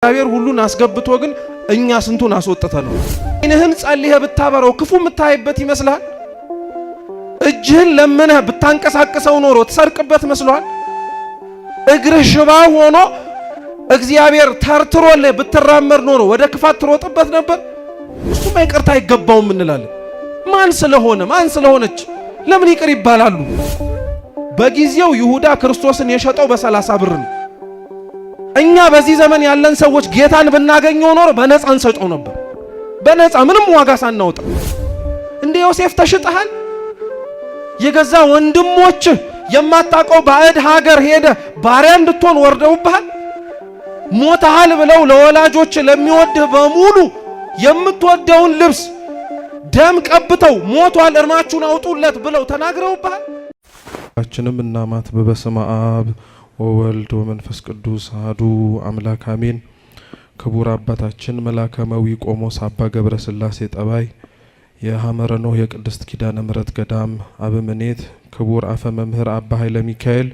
እግዚአብሔር ሁሉን አስገብቶ ግን እኛ ስንቱን አስወጥተነው። አይንህን ጸልየህ ብታበረው ክፉ የምታይበት ይመስላል። እጅህን ለምነህ ብታንቀሳቅሰው ኖሮ ተሰርቅበት መስሏል። እግርህ ሽባ ሆኖ እግዚአብሔር ተርትሮልህ ብትራመድ ኖሮ ወደ ክፋት ትሮጥበት ነበር። እሱማ ይቅርታ አይገባውም እንላለን። ማን ስለሆነች ለምን ይቅር ይባላሉ? በጊዜው ይሁዳ ክርስቶስን የሸጠው በ30 ብር ነው። እኛ በዚህ ዘመን ያለን ሰዎች ጌታን ብናገኘው ኖሮ በነፃ እንሰጠው ነበር። በነፃ ምንም ዋጋ ሳናወጣ። እንደ ዮሴፍ ተሽጠሃል። የገዛ ወንድሞች የማታውቀው ባዕድ ሀገር ሄደ ባሪያ እንድትሆን ወርደውብሃል። ሞተሃል ብለው ለወላጆች ለሚወድህ በሙሉ የምትወደውን ልብስ ደም ቀብተው ሞቷል እርማችሁን አውጡለት ብለው ተናግረውብሃል። ሁላችንም እናማት በስመ አብ ወወልድ ወመንፈስ ቅዱስ አሐዱ አምላክ አሜን። ክቡር አባታችን መላከመዊ ቆሞስ አባ ገብረ ሥላሴ ጠባይ የሐመረ ኖህ የቅድስት ኪዳነ ምሕረት ገዳም አበምኔት፣ ክቡር አፈ መምህር አባ ኃይለ ሚካኤል፣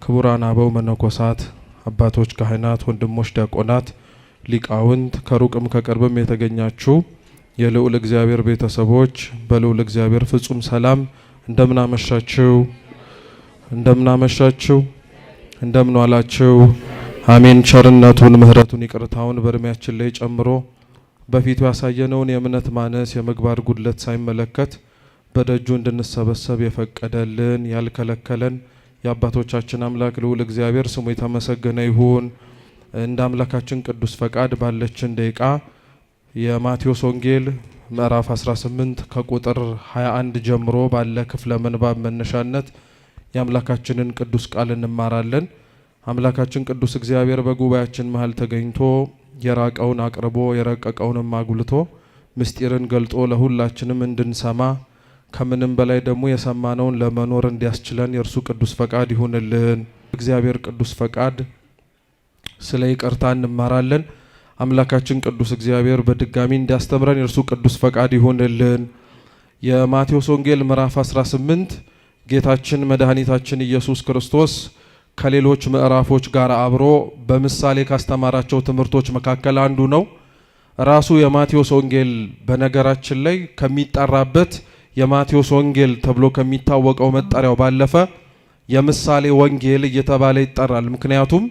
ክቡራን አበው መነኮሳት፣ አባቶች ካህናት፣ ወንድሞች ዲያቆናት፣ ሊቃውንት፣ ከሩቅም ከቅርብም የተገኛችሁ የልዑል እግዚአብሔር ቤተሰቦች በልዑል እግዚአብሔር ፍጹም ሰላም እንደምናመሻችሁ እንደምን ዋላችሁ? አሜን። ቸርነቱን ምሕረቱን ይቅርታውን በእድሜያችን ላይ ጨምሮ በፊቱ ያሳየነውን የእምነት ማነስ የምግባር ጉድለት ሳይመለከት በደጁ እንድንሰበሰብ የፈቀደልን ያልከለከለን የአባቶቻችን አምላክ ልዑል እግዚአብሔር ስሙ የተመሰገነ ይሁን። እንደ አምላካችን ቅዱስ ፈቃድ ባለችን ደቂቃ የማቴዎስ ወንጌል ምዕራፍ 18 ከቁጥር 21 ጀምሮ ባለ ክፍለ ምንባብ መነሻነት የአምላካችንን ቅዱስ ቃል እንማራለን። አምላካችን ቅዱስ እግዚአብሔር በጉባኤያችን መሃል ተገኝቶ የራቀውን አቅርቦ የረቀቀውንም አጉልቶ ምስጢርን ገልጦ ለሁላችንም እንድንሰማ ከምንም በላይ ደግሞ የሰማነውን ለመኖር እንዲያስችለን የእርሱ ቅዱስ ፈቃድ ይሁንልን። እግዚአብሔር ቅዱስ ፈቃድ ስለ ይቅርታ እንማራለን። አምላካችን ቅዱስ እግዚአብሔር በድጋሚ እንዲያስተምረን የእርሱ ቅዱስ ፈቃድ ይሁንልን። የማቴዎስ ወንጌል ምዕራፍ 18 ጌታችን መድኃኒታችን ኢየሱስ ክርስቶስ ከሌሎች ምዕራፎች ጋር አብሮ በምሳሌ ካስተማራቸው ትምህርቶች መካከል አንዱ ነው። ራሱ የማቴዎስ ወንጌል በነገራችን ላይ ከሚጠራበት የማቴዎስ ወንጌል ተብሎ ከሚታወቀው መጠሪያው ባለፈ የምሳሌ ወንጌል እየተባለ ይጠራል። ምክንያቱም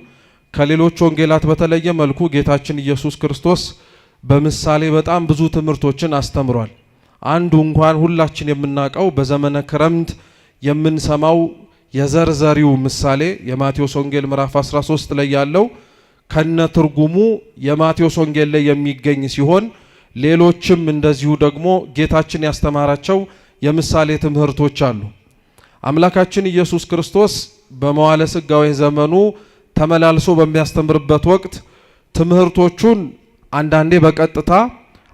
ከሌሎች ወንጌላት በተለየ መልኩ ጌታችን ኢየሱስ ክርስቶስ በምሳሌ በጣም ብዙ ትምህርቶችን አስተምሯል። አንዱ እንኳን ሁላችን የምናውቀው በዘመነ ክረምት የምንሰማው የዘርዘሪው ምሳሌ የማቴዎስ ወንጌል ምዕራፍ 13 ላይ ያለው ከነ ትርጉሙ የማቴዎስ ወንጌል ላይ የሚገኝ ሲሆን ሌሎችም እንደዚሁ ደግሞ ጌታችን ያስተማራቸው የምሳሌ ትምህርቶች አሉ። አምላካችን ኢየሱስ ክርስቶስ በመዋዕለ ሥጋዌ ዘመኑ ተመላልሶ በሚያስተምርበት ወቅት ትምህርቶቹን አንዳንዴ በቀጥታ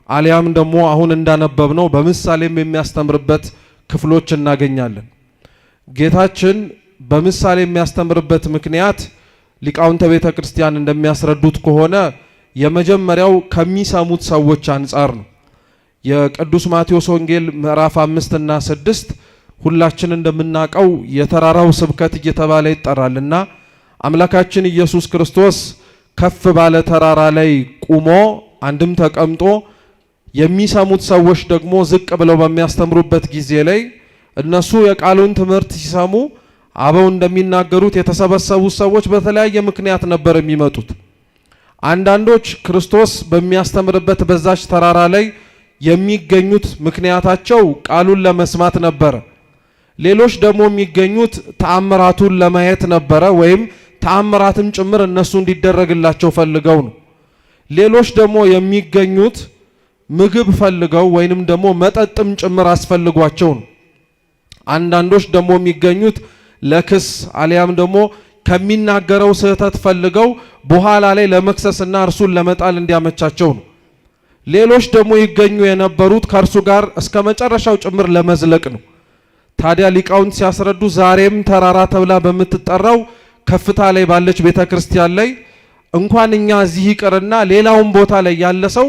አሊያም ደግሞ አሁን እንዳነበብነው በምሳሌም የሚያስተምርበት ክፍሎች እናገኛለን። ጌታችን በምሳሌ የሚያስተምርበት ምክንያት ሊቃውንተ ቤተ ክርስቲያን እንደሚያስረዱት ከሆነ የመጀመሪያው ከሚሰሙት ሰዎች አንጻር ነው። የቅዱስ ማቴዎስ ወንጌል ምዕራፍ 5 እና 6 ሁላችን እንደምናውቀው የተራራው ስብከት እየተባለ ይጠራልና አምላካችን ኢየሱስ ክርስቶስ ከፍ ባለ ተራራ ላይ ቆሞ አንድም ተቀምጦ የሚሰሙት ሰዎች ደግሞ ዝቅ ብለው በሚያስተምሩበት ጊዜ ላይ እነሱ የቃሉን ትምህርት ሲሰሙ አበው እንደሚናገሩት የተሰበሰቡት ሰዎች በተለያየ ምክንያት ነበር የሚመጡት። አንዳንዶች ክርስቶስ በሚያስተምርበት በዛች ተራራ ላይ የሚገኙት ምክንያታቸው ቃሉን ለመስማት ነበር። ሌሎች ደግሞ የሚገኙት ተአምራቱን ለማየት ነበረ፣ ወይም ተአምራትም ጭምር እነሱ እንዲደረግላቸው ፈልገው ነው። ሌሎች ደግሞ የሚገኙት ምግብ ፈልገው ወይንም ደግሞ መጠጥም ጭምር አስፈልጓቸው ነው። አንዳንዶች ደግሞ የሚገኙት ለክስ አሊያም ደግሞ ከሚናገረው ስህተት ፈልገው በኋላ ላይ ለመክሰስና እርሱን ለመጣል እንዲያመቻቸው ነው። ሌሎች ደግሞ ይገኙ የነበሩት ከእርሱ ጋር እስከ መጨረሻው ጭምር ለመዝለቅ ነው። ታዲያ ሊቃውንት ሲያስረዱ ዛሬም ተራራ ተብላ በምትጠራው ከፍታ ላይ ባለች ቤተ ክርስቲያን ላይ እንኳን እኛ እዚህ ይቅርና ሌላውን ቦታ ላይ ያለ ሰው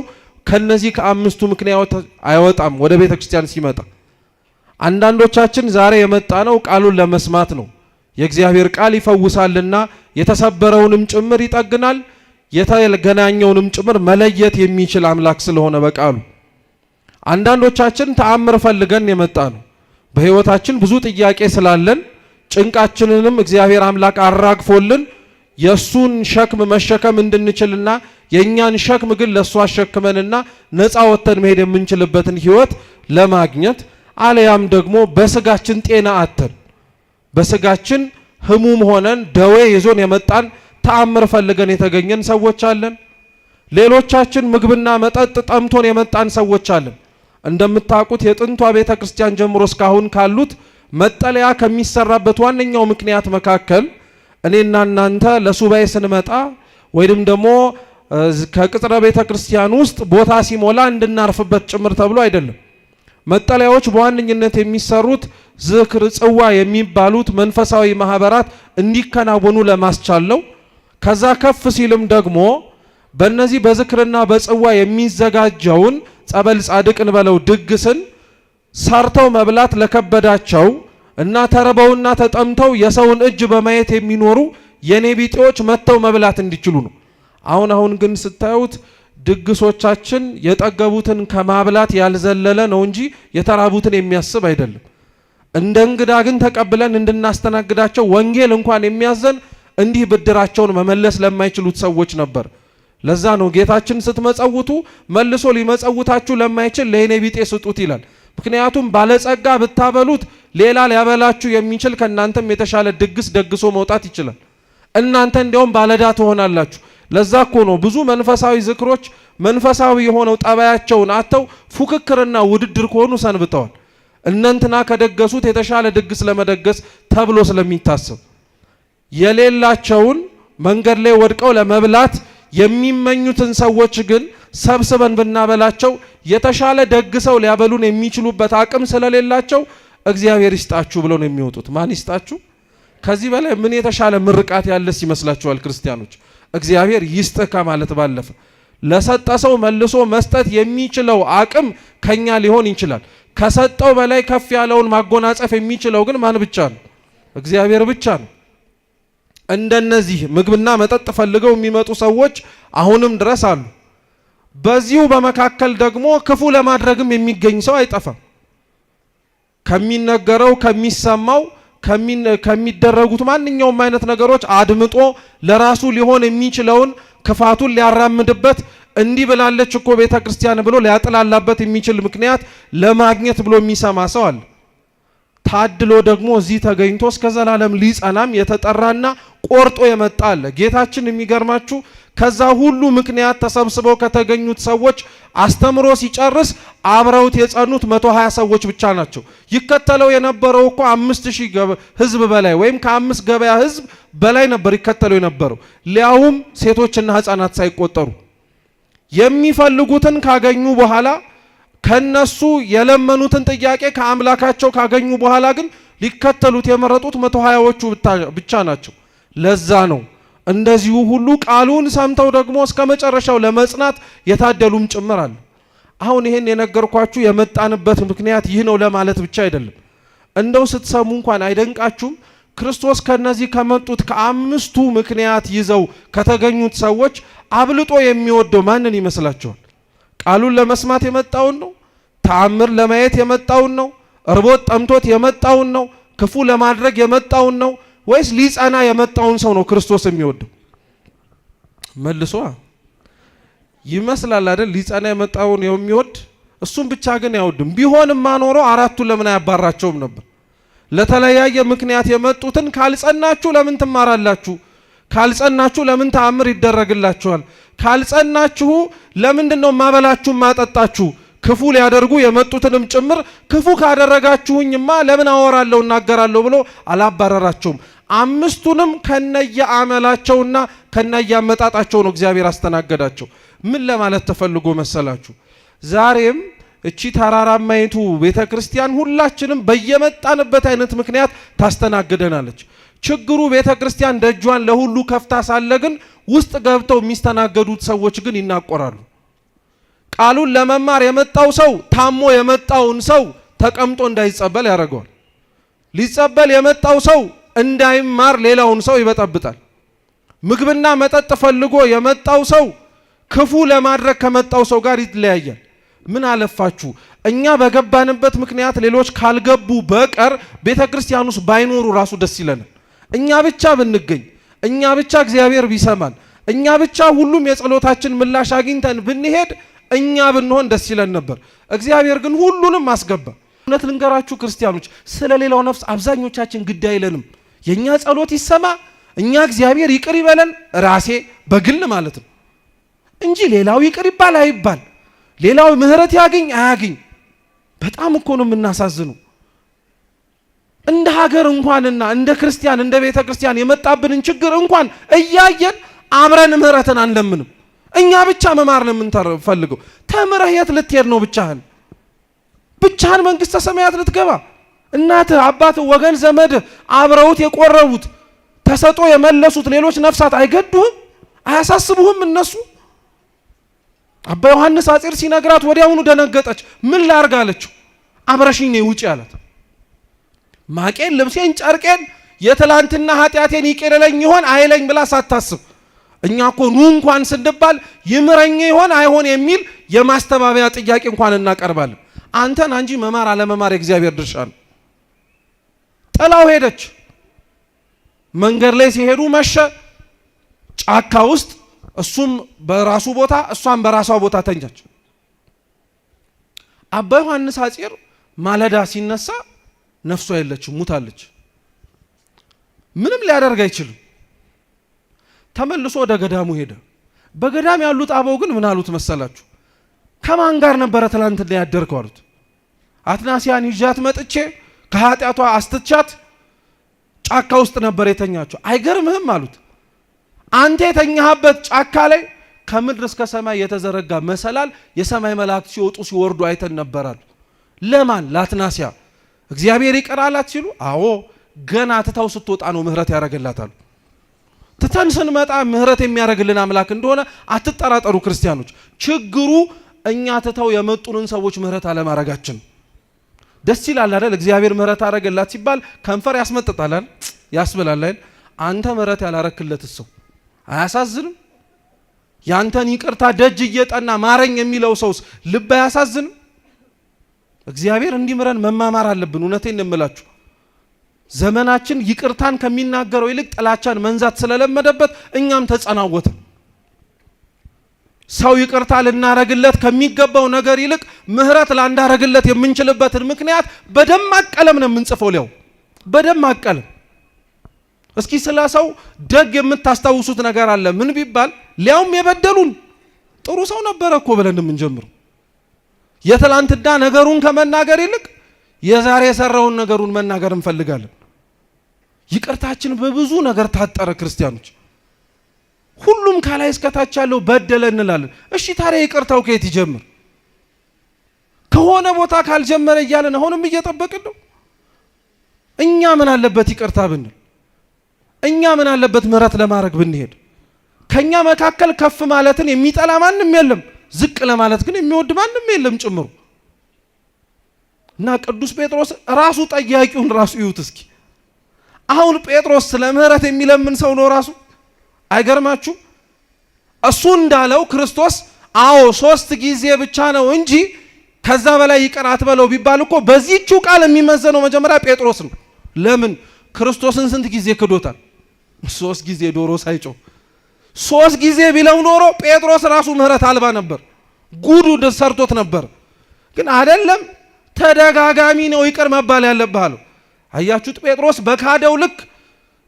ከነዚህ ከአምስቱ ምክንያት አይወጣም ወደ ቤተ ክርስቲያን ሲመጣ። አንዳንዶቻችን ዛሬ የመጣ ነው ቃሉን ለመስማት ነው። የእግዚአብሔር ቃል ይፈውሳልና የተሰበረውንም ጭምር ይጠግናል፣ የተገናኘውንም ጭምር መለየት የሚችል አምላክ ስለሆነ በቃሉ አንዳንዶቻችን ተአምር ፈልገን የመጣ ነው። በህይወታችን ብዙ ጥያቄ ስላለን ጭንቃችንንም እግዚአብሔር አምላክ አራግፎልን የሱን ሸክም መሸከም እንድንችልና የኛን ሸክም ግን ለሱ አሸክመንና ነፃ ወተን መሄድ የምንችልበትን ህይወት ለማግኘት አለያም ደግሞ በስጋችን ጤና አተን በስጋችን ህሙም ሆነን ደዌ ይዞን የመጣን ተአምር ፈልገን የተገኘን ሰዎች አለን። ሌሎቻችን ምግብና መጠጥ ጠምቶን የመጣን ሰዎች አለን። እንደምታውቁት የጥንቷ ቤተክርስቲያን ጀምሮ እስካሁን ካሉት መጠለያ ከሚሰራበት ዋነኛው ምክንያት መካከል እኔና እናንተ ለሱባኤ ስንመጣ ወይንም ደግሞ ከቅጥረ ቤተክርስቲያን ውስጥ ቦታ ሲሞላ እንድናርፍበት ጭምር ተብሎ አይደለም። መጠለያዎች በዋነኝነት የሚሰሩት ዝክር፣ ጽዋ የሚባሉት መንፈሳዊ ማህበራት እንዲከናወኑ ለማስቻል ነው። ከዛ ከፍ ሲልም ደግሞ በእነዚህ በዝክርና በጽዋ የሚዘጋጀውን ጸበል ጻድቅን በለው ድግስን ሰርተው መብላት ለከበዳቸው እና ተርበውና ተጠምተው የሰውን እጅ በማየት የሚኖሩ የኔ ቢጤዎች መጥተው መብላት እንዲችሉ ነው። አሁን ግን ስታዩት ድግሶቻችን የጠገቡትን ከማብላት ያልዘለለ ነው እንጂ የተራቡትን የሚያስብ አይደለም። እንደ እንግዳ ግን ተቀብለን እንድናስተናግዳቸው ወንጌል እንኳን የሚያዘን እንዲህ ብድራቸውን መመለስ ለማይችሉት ሰዎች ነበር። ለዛ ነው ጌታችን ስትመጸውቱ መልሶ ሊመጸውታችሁ ለማይችል ለኔ ቢጤ ስጡት ይላል። ምክንያቱም ባለጸጋ ብታበሉት ሌላ ሊያበላችሁ የሚችል ከናንተም የተሻለ ድግስ ደግሶ መውጣት ይችላል። እናንተ እንዲያውም ባለዳ ትሆናላችሁ። ለዛ እኮ ነው ብዙ መንፈሳዊ ዝክሮች መንፈሳዊ የሆነው ጠባያቸውን አተው ፉክክርና ውድድር ከሆኑ ሰንብተዋል። እነንትና ከደገሱት የተሻለ ድግስ ለመደገስ ተብሎ ስለሚታሰብ የሌላቸውን መንገድ ላይ ወድቀው ለመብላት የሚመኙትን ሰዎች ግን ሰብስበን ብናበላቸው የተሻለ ደግሰው ሊያበሉን የሚችሉበት አቅም ስለሌላቸው እግዚአብሔር ይስጣችሁ ብለው ነው የሚወጡት። ማን ይስጣችሁ? ከዚህ በላይ ምን የተሻለ ምርቃት ያለስ ይመስላችኋል ክርስቲያኖች? እግዚአብሔር ይስጥህ ከማለት ባለፈ ለሰጠ ሰው መልሶ መስጠት የሚችለው አቅም ከኛ ሊሆን ይችላል። ከሰጠው በላይ ከፍ ያለውን ማጎናጸፍ የሚችለው ግን ማን ብቻ ነው? እግዚአብሔር ብቻ ነው። እንደነዚህ ምግብና መጠጥ ፈልገው የሚመጡ ሰዎች አሁንም ድረስ አሉ። በዚሁ በመካከል ደግሞ ክፉ ለማድረግም የሚገኝ ሰው አይጠፋም። ከሚነገረው ከሚሰማው ከሚደረጉት ማንኛውም አይነት ነገሮች አድምጦ ለራሱ ሊሆን የሚችለውን ክፋቱን ሊያራምድበት እንዲህ ብላለች እኮ ቤተክርስቲያን ብሎ ሊያጥላላበት የሚችል ምክንያት ለማግኘት ብሎ የሚሰማ ሰው አለ። ታድሎ ደግሞ እዚህ ተገኝቶ እስከ ዘላለም ሊጸናም የተጠራና ቆርጦ የመጣ አለ። ጌታችን የሚገርማችሁ ከዛ ሁሉ ምክንያት ተሰብስበው ከተገኙት ሰዎች አስተምሮ ሲጨርስ አብረውት የጸኑት 120 ሰዎች ብቻ ናቸው። ይከተለው የነበረው እኮ 5000 ህዝብ በላይ ወይም ከ5 ገበያ ህዝብ በላይ ነበር ይከተለው የነበረው፣ ሊያውም ሴቶችና ህፃናት ሳይቆጠሩ። የሚፈልጉትን ካገኙ በኋላ ከነሱ የለመኑትን ጥያቄ ከአምላካቸው ካገኙ በኋላ ግን ሊከተሉት የመረጡት 120ዎቹ ብቻ ናቸው። ለዛ ነው እንደዚሁ ሁሉ ቃሉን ሰምተው ደግሞ እስከ መጨረሻው ለመጽናት የታደሉም ጭምር አለ። አሁን ይሄን የነገርኳችሁ የመጣንበት ምክንያት ይህ ነው ለማለት ብቻ አይደለም። እንደው ስትሰሙ እንኳን አይደንቃችሁም? ክርስቶስ ከነዚህ ከመጡት ከ5ቱ ምክንያት ይዘው ከተገኙት ሰዎች አብልጦ የሚወደው ማንን ይመስላችኋል? ቃሉን ለመስማት የመጣውን ነው? ተአምር ለማየት የመጣውን ነው? እርቦት ጠምቶት የመጣውን ነው? ክፉ ለማድረግ የመጣውን ነው? ወይስ ሊጸና የመጣውን ሰው ነው ክርስቶስ የሚወደው? መልሶ ይመስላል አይደል? ሊጸና የመጣውን የሚወድ እሱም ብቻ ግን አይወድም። ቢሆንማ ኖሮ አራቱን ለምን አያባራቸውም ነበር? ለተለያየ ምክንያት የመጡትን ካልጸናችሁ ለምን ትማራላችሁ? ካልጸናችሁ ለምን ተአምር ይደረግላችኋል? ካልጸናችሁ ለምንድነው ማበላችሁ ማጠጣችሁ? ክፉ ሊያደርጉ የመጡትንም ጭምር ክፉ ካደረጋችሁኝማ ለምን አወራለሁ እናገራለሁ ብሎ አላባረራቸውም። 5ቱንም ከነየ አመላቸውና ከነየ አመጣጣቸው ነው እግዚአብሔር አስተናገዳቸው። ምን ለማለት ተፈልጎ መሰላችሁ? ዛሬም እቺ ተራራማይቱ ቤተክርስቲያን ሁላችንም በየመጣንበት አይነት ምክንያት ታስተናግደናለች። ችግሩ ቤተክርስቲያን ደጇን ለሁሉ ከፍታ ሳለ ግን ውስጥ ገብተው የሚስተናገዱት ሰዎች ግን ይናቆራሉ። ቃሉን ለመማር የመጣው ሰው ታሞ የመጣውን ሰው ተቀምጦ እንዳይጸበል። ሊጸበል የመጣው ሰው እንዳይማር ሌላውን ሰው ይበጠብጣል። ምግብና መጠጥ ፈልጎ የመጣው ሰው ክፉ ለማድረግ ከመጣው ሰው ጋር ይለያያል። ምን አለፋችሁ እኛ በገባንበት ምክንያት ሌሎች ካልገቡ በቀር ቤተክርስቲያን ውስጥ ባይኖሩ ራሱ ደስ ይለናል። እኛ ብቻ ብንገኝ፣ እኛ ብቻ እግዚአብሔር ቢሰማን፣ እኛ ብቻ ሁሉም የጸሎታችን ምላሽ አግኝተን ብንሄድ እኛ ብንሆን ደስ ይለን ነበር። እግዚአብሔር ግን ሁሉንም አስገባ። እውነት ልንገራችሁ ክርስቲያኖች፣ ስለ ሌላው ነፍስ አብዛኞቻችን ግድ አይለንም። የኛ ጸሎት ይሰማ፣ እኛ እግዚአብሔር ይቅር ይበለን፣ ራሴ በግል ማለት ነው እንጂ ሌላው ይቅር ይባል አይባል፣ ሌላው ምህረት ያገኝ አያገኝ። በጣም እኮ ነው የምናሳዝነው። እንደ ሀገር እንኳንና እንደ ክርስቲያን እንደ ቤተ ክርስቲያን የመጣብንን ችግር እንኳን እያየን አብረን ምህረትን አንለምንም። እኛ ብቻ መማር ነው የምንፈልገው። ተምረህ የት ልትሄድ ነው? ብቻህን መንግስተ ሰማያት ልትገባ? እናትህ፣ አባትህ፣ ወገን ዘመድህ አብረውት የቆረቡት ተሰጦ የመለሱት ሌሎች ነፍሳት አይገዱህም? አያሳስቡህም? እነሱ አባ ዮሐንስ አጼር ሲነግራት ወዲያውኑ ደነገጠች። ምን ላርግ አለችው። አብረሽኝ ነይ ውጪ አላት። ማቄን፣ ልብሴን፣ ጨርቄን የትላንትና ኃጢአቴን ይቅር ይለኝ ይሆን አይለኝ ብላ ሳታስብ፣ እኛ እኮ ኑ እንኳን ስንባል ይምረኝ ይሆን አይሆን የሚል የማስተባበያ ጥያቄ እንኳን እናቀርባለን። አንተን እንጂ መማር አለመማር የእግዚአብሔር ድርሻ ነው። ጥላው ሄደች። መንገድ ላይ ሲሄዱ መሸ። ጫካ ውስጥ እሱም በራሱ ቦታ እሷም በራሷ ቦታ ተኛች። አባ ዮሐንስ አጼር ማለዳ ሲነሳ ነፍሷ የለችም፣ ሙታለች። ምንም ሊያደርግ አይችልም። ተመልሶ ወደ ገዳሙ ሄደ። በገዳም ያሉት አበው ግን ምን አሉት መሰላችሁ? ከማን ጋር ነበረ ትላንትና ያደርከው አሉት። አትናሲያን ይዣት መጥቼ ከኃጢአቷ አስትቻት ጫካ ውስጥ ነበር የተኛቸው። አይገርምህም አሉት። አንተ የተኛህበት ጫካ ላይ ከምድር እስከ ሰማይ የተዘረጋ መሰላል የሰማይ መላእክት ሲወጡ ሲወርዱ አይተን ነበራል። ለማን? ለአትናሲያ። እግዚአብሔር ይቅር አላት ሲሉ፣ አዎ ገና ትታው ስትወጣ ነው ምህረት ያደርግላታል። ትተን ስንመጣ ምህረት የሚያደርግልን አምላክ እንደሆነ አትጠራጠሩ ክርስቲያኖች። ችግሩ እኛ ትተው የመጡንን ሰዎች ምህረት አለማድረጋችን። ደስ ይላል አይደል? እግዚአብሔር ምህረት አደረገላት ሲባል ከንፈር ያስመጥጣል ያስብላል። አንተ ምህረት ያላረክለት ሰው አያሳዝንም? ያንተን ይቅርታ ደጅ እየጠና ማረኝ የሚለው ሰውስ ልብ አያሳዝንም? እግዚአብሔር እንዲምረን መማማር አለብን። እውነቴን እንምላችሁ ዘመናችን ይቅርታን ከሚናገረው ይልቅ ጥላቻን መንዛት ስለለመደበት እኛም ተጸናወትን። ሰው ይቅርታ ልናረግለት ከሚገባው ነገር ይልቅ ምህረት ላንዳረግለት የምንችልበትን ምክንያት በደማቅ ቀለም ነው የምንጽፈው። ሊያው በደማቅ ቀለም። እስኪ ስለ ሰው ደግ የምታስታውሱት ነገር አለ? ምን ቢባል ሊያውም የበደሉን ጥሩ ሰው ነበረ እኮ ብለን የምንጀምረው። የትላንትና ነገሩን ከመናገር ይልቅ የዛሬ የሰራውን ነገሩን መናገር እንፈልጋለን። ይቅርታችን በብዙ ነገር ታጠረ። ክርስቲያኖች ሁሉም ከላይ እስከታች ያለው በደለ እንላለን። እሺ ታዲያ ይቅርታው ከየት ይጀምር? ከሆነ ቦታ ካልጀመረ እያለን አሁንም እየጠበቅን ነው። እኛ ምን አለበት ይቅርታ ብንል? እኛ ምን አለበት ምህረት ለማድረግ ብንሄድ? ከኛ መካከል ከፍ ማለትን የሚጠላ ማንም የለም፣ ዝቅ ለማለት ግን የሚወድ ማንም የለም ጭምሩ። እና ቅዱስ ጴጥሮስ ራሱ ጠያቂውን ራሱ ይዩት እስኪ። አሁን ጴጥሮስ ስለ ምህረት የሚለምን ሰው ነው ራሱ። አይገርማችሁ? እሱ እንዳለው ክርስቶስ አዎ 3 ጊዜ ብቻ ነው እንጂ ከዛ በላይ ይቅር አትበለው ቢባል እኮ በዚህችው ቃል የሚመዘነው መጀመሪያ ጴጥሮስ ነው። ለምን? ክርስቶስን ስንት ጊዜ ክዶታል? 3 ጊዜ ዶሮ ሳይጮህ 3 ጊዜ ቢለው ኖሮ ጴጥሮስ ራሱ ምህረት አልባ ነበር፣ ጉዱ ሰርቶት ነበር። ግን አይደለም፣ ተደጋጋሚ ነው ይቅር መባል ያለብህ አለው። አያችሁት? ጴጥሮስ በካደው ልክ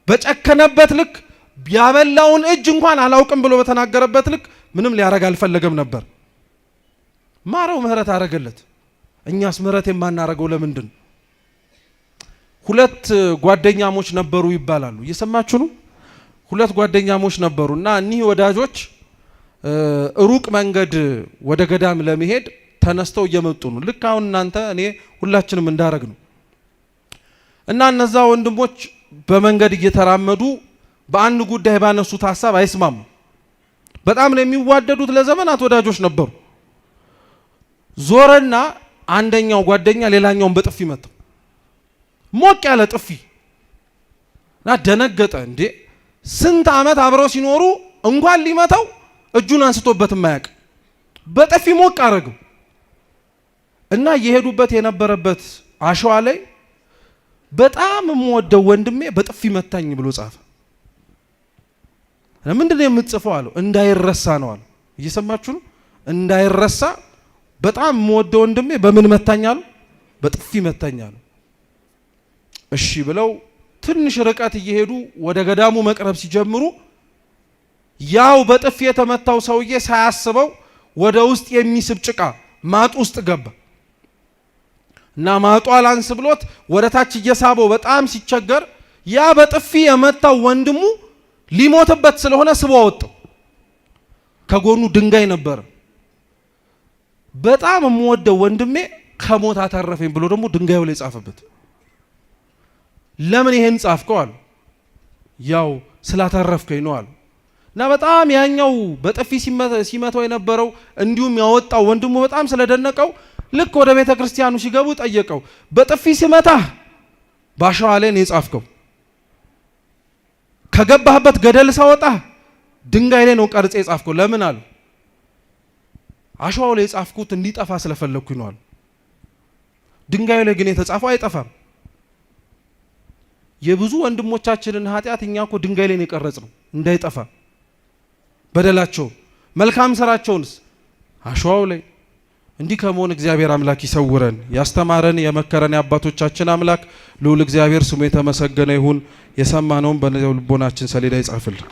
በጨከነበት ልክ ያበላውን እጅ እንኳን አላውቅም ብሎ በተናገረበት ልክ ምንም ሊያረግ አልፈለገም ነበር። ማረው፣ ምህረት አረገለት። እኛስ ምህረት የማናረገው ለምንድን? 2 ጓደኛሞች ነበሩ ይባላሉ። እየሰማችሁ ነው? 2 ጓደኛሞች ነበሩና እኒህ ወዳጆች ሩቅ መንገድ ወደ ገዳም ለመሄድ ተነስተው እየመጡ ነው። ልክ አሁን እናንተ እኔ ሁላችንም እንዳረግ ነው። እና እነዛ ወንድሞች በመንገድ እየተራመዱ በአንድ ጉዳይ ባነሱት ሐሳብ አይስማሙ። በጣም ነው የሚዋደዱት፣ ለዘመናት ወዳጆች ነበሩ። ዞረና አንደኛው ጓደኛ ሌላኛውን በጥፊ መታው፣ ሞቅ ያለ ጥፊ። እና ደነገጠ። እንዴ ስንት ዓመት አብረው ሲኖሩ እንኳን ሊመታው እጁን አንስቶበት የማያውቅ በጥፊ ሞቅ አረገው እና እየሄዱበት የነበረበት አሸዋ ላይ በጣም የምወደው ወንድሜ በጥፊ መታኝ ብሎ ጻፈ። ምንድነው የምትጽፈው አለው። እንዳይረሳ ነው አለው። እየሰማችሁ ነው? እንዳይረሳ በጣም የምወደው ወንድሜ በምን መታኝ አለው? በጥፊ መታኝ አለው። እሺ ብለው ትንሽ ርቀት እየሄዱ ወደ ገዳሙ መቅረብ ሲጀምሩ ያው በጥፊ የተመታው ሰውዬ ሳያስበው ወደ ውስጥ የሚስብ ጭቃ ማጥ ውስጥ ገባ እና ማጡ አላንስ ብሎት ወደ ታች እየሳበው በጣም ሲቸገር ያ በጥፊ የመታው ወንድሙ ሊሞትበት ስለሆነ ስቦ አወጣው። ከጎኑ ድንጋይ ነበር። በጣም የምወደው ወንድሜ ከሞት አተረፈኝ ብሎ ደግሞ ድንጋዩ ላይ ጻፈበት። ለምን ይሄን ጻፍከው አሉ። ያው ስላተረፍከኝ ነው አሉ። እና በጣም ያኛው በጥፊ ሲመታው የነበረው እንዲሁም ያወጣው ወንድሙ በጣም ስለደነቀው ልክ ወደ ቤተ ክርስቲያኑ ሲገቡ ጠየቀው። በጥፊ ሲመታህ ባሸዋ ላይ ነው የጻፍከው፣ ከገባህበት ገደል ሳወጣህ ድንጋይ ላይ ነው ቀርጼ የጻፍከው፣ ለምን አሉ። አሸዋው ላይ የጻፍኩት እንዲጠፋ ስለፈለኩኝ ነው አሉ። ድንጋዩ ላይ ግን የተጻፈው አይጠፋም። የብዙ ወንድሞቻችንን ኃጢአት እኛ እኮ ድንጋይ ላይ ነው የቀረጽነው እንዳይጠፋ። በደላቸው መልካም ስራቸውንስ አሸዋው ላይ። እንዲህ ከመሆን እግዚአብሔር አምላክ ይሰውረን። ያስተማረን የመከረን የአባቶቻችን አምላክ ልዑል እግዚአብሔር ስሙ የተመሰገነ ይሁን። የሰማነውን በልቦናችን ሰሌዳ ይጻፍልን።